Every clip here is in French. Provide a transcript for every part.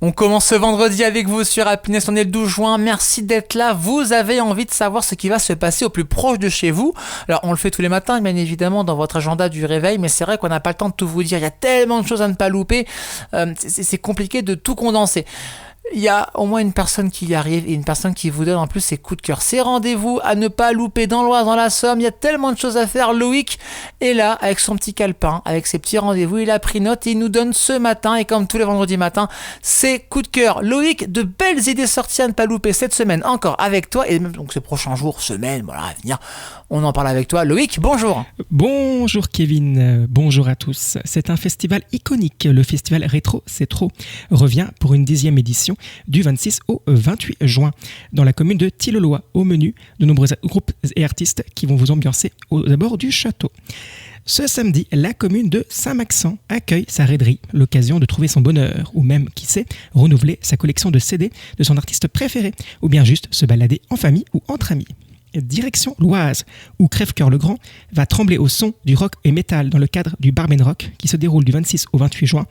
On commence ce vendredi avec vous sur Happiness, on est le 12 juin, merci d'être là, vous avez envie de savoir ce qui va se passer au plus proche de chez vous. Alors on le fait tous les matins bien évidemment dans votre agenda du réveil, mais c'est vrai qu'on n'a pas le temps de tout vous dire, il y a tellement de choses à ne pas louper, c'est compliqué de tout condenser. Il y a au moins une personne qui y arrive et une personne qui vous donne en plus ses coups de cœur. Ces rendez-vous à ne pas louper dans l'Oise, dans la Somme, il y a tellement de choses à faire. Loïc est là avec son petit calepin, avec ses petits rendez-vous, il a pris note et il nous donne ce matin, et comme tous les vendredis matins, ses coups de cœur. Loïc, de belles idées sorties à ne pas louper cette semaine encore avec toi, et même donc ces prochains jours, semaines, voilà, à venir, on en parle avec toi. Loïc, bonjour. Bonjour Kevin, bonjour à tous. C'est un festival iconique, le festival Rétro C'est Trop revient pour une 10e édition du 26 au 28 juin dans la commune de Tilleloy. Au menu, de nombreux groupes et artistes qui vont vous ambiancer aux abords du château. Ce samedi, la commune de Saint-Maxent accueille sa raiderie, l'occasion de trouver son bonheur, ou même, qui sait, renouveler sa collection de CD de son artiste préféré, ou bien juste se balader en famille ou entre amis. Direction l'Oise, où Crève-Cœur le Grand va trembler au son du rock et métal dans le cadre du Barben Rock qui se déroule du 26 au 28 juin.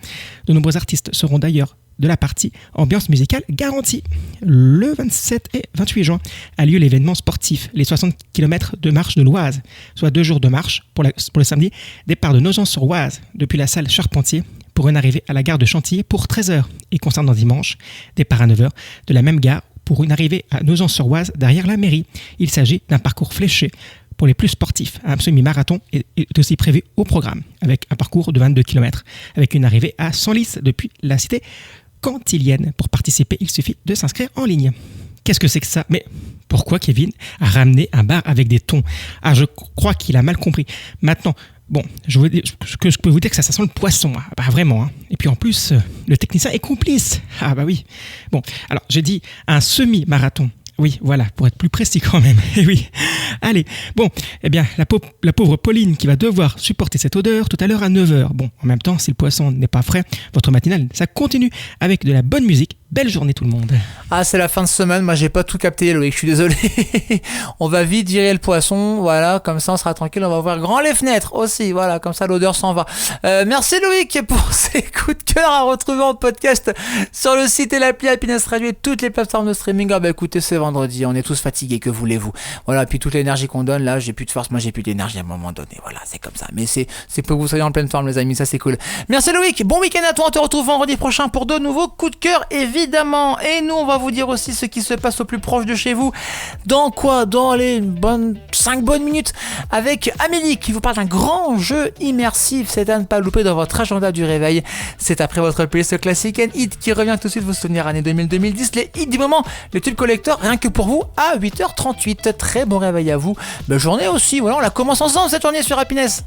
De nombreux artistes seront d'ailleurs de la partie ambiance musicale garantie. Le 27 et 28 juin a lieu l'événement sportif, les 60 km de marche de l'Oise, soit 2 jours de marche pour le samedi, départ de Nogent-sur-Oise depuis la salle Charpentier pour une arrivée à la gare de Chantilly pour 13h. Et concernant dimanche, départ à 9h de la même gare pour une arrivée à Nogent-sur-Oise derrière la mairie. Il s'agit d'un parcours fléché pour les plus sportifs. Un semi-marathon est aussi prévu au programme, avec un parcours de 22 km, avec une arrivée à Senlis depuis la cité cantilienne. Pour participer, il suffit de s'inscrire en ligne. Qu'est-ce que c'est que ça ? Mais pourquoi Kevin a ramené un bar avec des thons ? Ah, je crois qu'il a mal compris. Maintenant, bon, je peux vous dire que ça sent le poisson. Ah, bah vraiment. Hein. Et puis en plus, le technicien est complice. Ah bah oui. Bon, alors j'ai dit un semi-marathon. Oui, voilà, pour être plus précis quand même. Et oui. Allez, bon, eh bien, la pauvre Pauline qui va devoir supporter cette odeur tout à l'heure à 9h. Bon, en même temps, si le poisson n'est pas frais, votre matinale, ça continue avec de la bonne musique. Belle journée tout le monde. Ah, c'est la fin de semaine, moi j'ai pas tout capté Loïc, je suis désolé. On va vite virer le poisson, voilà, comme ça on sera tranquille, on va ouvrir grand les fenêtres aussi, voilà, comme ça l'odeur s'en va. Merci Loïc pour ces coups de cœur à retrouver en podcast sur le site et l'appli Happiness Radio et toutes les plateformes de streaming. Ah bah écoutez, c'est vendredi, on est tous fatigués, que voulez-vous. Voilà, puis toute l'énergie qu'on donne, là, j'ai plus de force, moi j'ai plus d'énergie à un moment donné, voilà, c'est comme ça. Mais c'est pour que vous soyez en pleine forme les amis, ça c'est cool. Merci Loïc, bon week-end à toi, on te retrouve vendredi prochain pour de nouveaux coups de cœur, évidemment. Et nous, on va vous dire aussi ce qui se passe au plus proche de chez vous. Dans quoi ? Dans les 5 bonnes minutes avec Amélie qui vous parle d'un grand jeu immersif. C'est à ne pas louper dans votre agenda du réveil. C'est après votre playlist classique and hit qui revient tout de suite vous souvenir année 2000-2010. Les hits du moment, les tubes collector, rien que pour vous à 8h38. Très bon réveil à vous. Belle journée aussi. Voilà, on la commence ensemble cette journée sur Happiness.